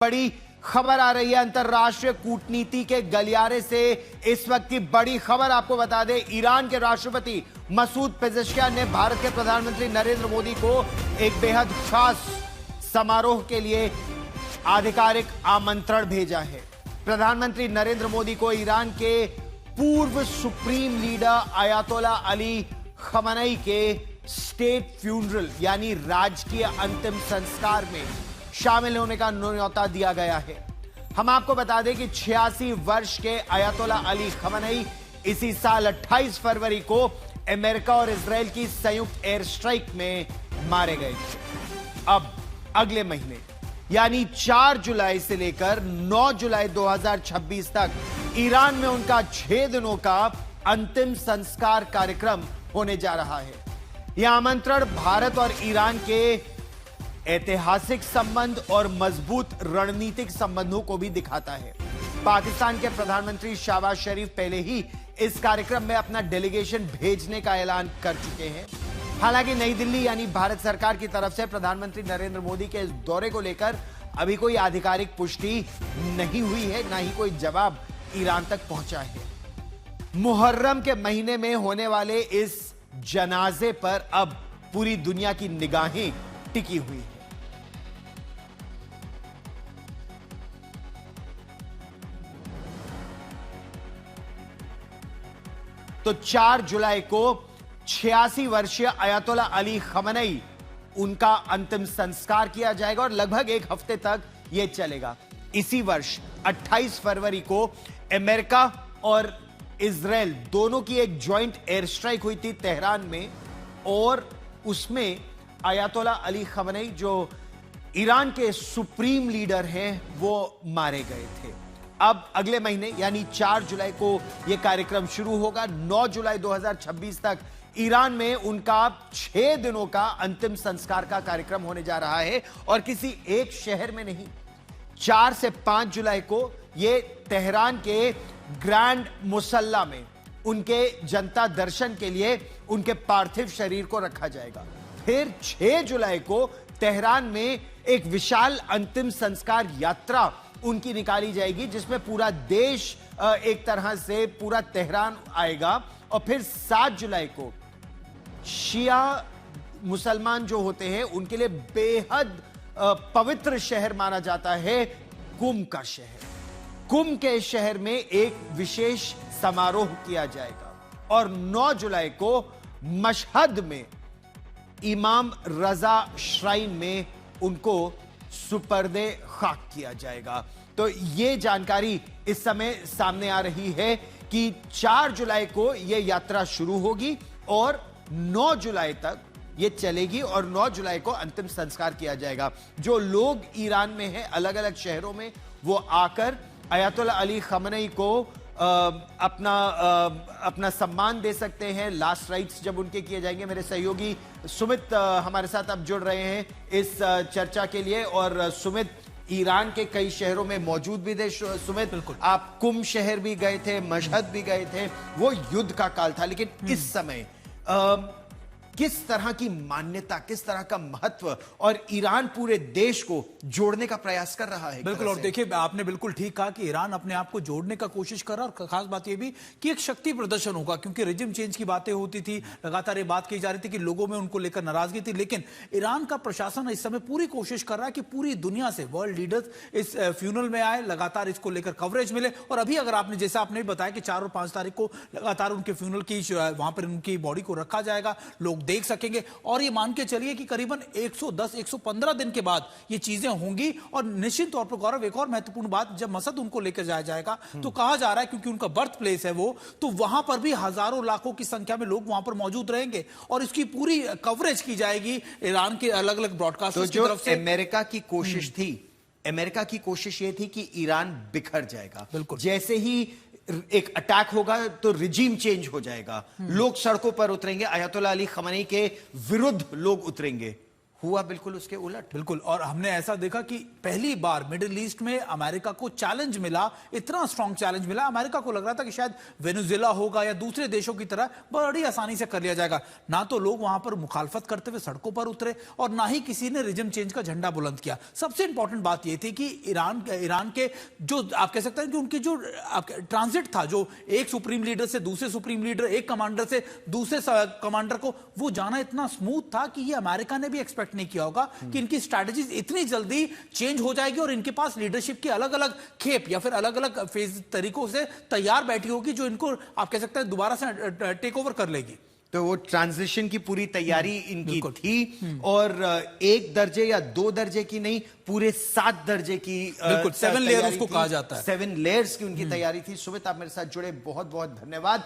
बड़ी खबर आ रही है अंतर्राष्ट्रीय कूटनीति के गलियारे से। इस वक्त की बड़ी खबर आपको बता दें, ईरान के राष्ट्रपति मसूद पेजेश्कियान ने भारत के प्रधानमंत्री नरेंद्र मोदी को एक बेहद खास समारोह के लिए आधिकारिक आमंत्रण भेजा है। प्रधानमंत्री नरेंद्र मोदी को ईरान के पूर्व सुप्रीम लीडर अयातोला अली खamenei के स्टेट फ्यूनरल यानी राजकीय अंतिम संस्कार में शामिल होने का न्योता दिया गया है। हम आपको बता दें कि 86 वर्ष के अयातोला अली खamenei इसी साल 28 फरवरी को अमेरिका और इजराइल की संयुक्त एयर स्ट्राइक में मारे गए थे। अब अगले महीने यानी 4 जुलाई से लेकर 9 जुलाई 2026 तक ईरान में उनका 6 दिनों का अंतिम संस्कार कार्यक्रम होने जा रहा है। यह आमंत्रण भारत और ईरान के ऐतिहासिक संबंध और मजबूत रणनीतिक संबंधों को भी दिखाता है। पाकिस्तान के प्रधानमंत्री शहबाज शरीफ पहले ही इस कार्यक्रम में अपना डेलीगेशन भेजने का ऐलान कर चुके हैं। हालांकि नई दिल्ली यानी भारत सरकार की तरफ से प्रधानमंत्री नरेंद्र मोदी के इस दौरे को लेकर अभी कोई आधिकारिक पुष्टि नहीं हुई है, ना ही कोई जवाब ईरान तक पहुंचा है। मुहर्रम के महीने में होने वाले इस जनाजे पर अब पूरी दुनिया की निगाहें टिकी हुई है। तो 4 जुलाई को 86 वर्षीय अयातोला अली खamenei उनका अंतिम संस्कार किया जाएगा और लगभग एक हफ्ते तक यह चलेगा। इसी वर्ष 28 फरवरी को अमेरिका और इजराइल दोनों की एक ज्वाइंट एयर स्ट्राइक हुई थी तेहरान में, और उसमें अयातोला अली खamenei जो ईरान के सुप्रीम लीडर हैं वो मारे गए थे। अब अगले महीने यानी 4 जुलाई को यह कार्यक्रम शुरू होगा। 9 जुलाई 2026 तक ईरान में उनका 6 दिनों का अंतिम संस्कार का कार्यक्रम होने जा रहा है और किसी एक शहर में नहीं। 4 से 5 जुलाई को यह तेहरान के ग्रैंड मुसल्ला में उनके जनता दर्शन के लिए उनके पार्थिव शरीर को रखा जाएगा। फिर 6 जुलाई को तेहरान में एक विशाल अंतिम संस्कार यात्रा उनकी निकाली जाएगी, जिसमें पूरा देश एक तरह से पूरा तेहरान आएगा। और फिर 7 जुलाई को शिया मुसलमान जो होते हैं उनके लिए बेहद पवित्र शहर माना जाता है कुम का शहर। कुम के शहर में एक विशेष समारोह किया जाएगा और 9 जुलाई को मशहद में इमाम रजा श्राइन में उनको सुपर्दे खाक किया जाएगा। तो यह जानकारी इस समय सामने आ रही है कि 4 जुलाई को यह यात्रा शुरू होगी और 9 जुलाई तक यह चलेगी और 9 जुलाई को अंतिम संस्कार किया जाएगा। जो लोग ईरान में हैं अलग अलग शहरों में, वो आकर अयातोला अली खamenei को अपना सम्मान दे सकते हैं। लास्ट राइट्स जब उनके किए जाएंगे। मेरे सहयोगी सुमित हमारे साथ अब जुड़ रहे हैं इस चर्चा के लिए, और सुमित ईरान के कई शहरों में मौजूद भी थे। सुमित, आप कुम शहर भी गए थे, मशहद भी गए थे, वो युद्ध का काल था, लेकिन इस समय किस तरह की मान्यता, किस तरह का महत्व और ईरान पूरे देश को जोड़ने का प्रयास कर रहा है। बिल्कुल, और देखिए आपने बिल्कुल ठीक कहा कि ईरान अपने आप को जोड़ने का कोशिश कर रहा है। और खास बात यह भी कि एक शक्ति प्रदर्शन होगा, क्योंकि रिजिम चेंज की बातें होती थी, लगातार ये बात की जा रही थी कि लोगों में उनको लेकर नाराजगी थी। लेकिन ईरान का प्रशासन इस समय पूरी कोशिश कर रहा है कि पूरी दुनिया से वर्ल्ड लीडर्स इस फ्यूनरल में आए, लगातार इसको लेकर कवरेज मिले। और अभी अगर आपने जैसा आपने बताया कि 4 और 5 तारीख को लगातार उनके फ्यूनरल की वहां पर उनकी बॉडी को रखा जाएगा, लोग देख सकेंगे। और ये मान के चलिए कि करीबन 110-115 दिन के बाद ये चीजें होंगी। और निश्चित तौर पर गौरव, एक और महत्वपूर्ण बात, जब मसद उनको लेकर जाया जाएगा तो कहा जा रहा है, क्योंकि उनका बर्थ प्लेस है वो, तो वहां पर भी हजारों लाखों की संख्या में लोग वहां पर मौजूद रहेंगे और इसकी पूरी कवरेज की जाएगी ईरान के अलग अलग ब्रॉडकास्टर्स की तरफ से। अमेरिका की कोशिश थी, अमेरिका की कोशिश ये थी कि ईरान बिखर जाएगा। बिल्कुल, जैसे ही एक अटैक होगा तो रिजीम चेंज हो जाएगा, लोग सड़कों पर उतरेंगे, अयातोला अली खamenei के विरुद्ध लोग उतरेंगे। हुआ बिल्कुल उसके उलट। बिल्कुल, और हमने ऐसा देखा कि पहली बार मिडिल ईस्ट में अमेरिका को चैलेंज मिला, इतना स्ट्रांग चैलेंज मिला। अमेरिका को लग रहा था कि शायद वेनेजुएला होगा या दूसरे देशों की तरह बड़ी आसानी से कर लिया जाएगा। ना तो लोग वहां पर मुखालफत करते हुए सड़कों पर उतरे और ना ही किसी ने रिजिम चेंज का झंडा बुलंद किया। सबसे इंपॉर्टेंट बात यह थी कि ईरान के जो आप कह सकते हैं कि उनकी जो ट्रांजिट था, जो एक सुप्रीम लीडर से दूसरे सुप्रीम लीडर, एक कमांडर से दूसरे कमांडर को, वो जाना इतना स्मूथ था कि ये अमेरिका ने भी एक्सपेक्ट नहीं किया होगा कि इनकी स्ट्रैटेजीज इतनी जल्दी चेंज हो जाएगी और इनके पास लीडरशिप की अलग अलग खेप या फिर अलग अलग फेज तरीकों से तैयार बैठी होगी, जो इनको आप कह सकते हैं दोबारा से टेक ओवर कर लेगी। तो वो ट्रांजिशन की पूरी तैयारी इनकी थी, और 1 दर्जे या 2 दर्जे की नहीं, पूरे 7 दर्जे की, बिल्कुल 7 लेयर उसको कहा जाता है, 7 लेयर्स की उनकी तैयारी थी। सुमित, आप मेरे साथ जुड़े, बहुत बहुत धन्यवाद।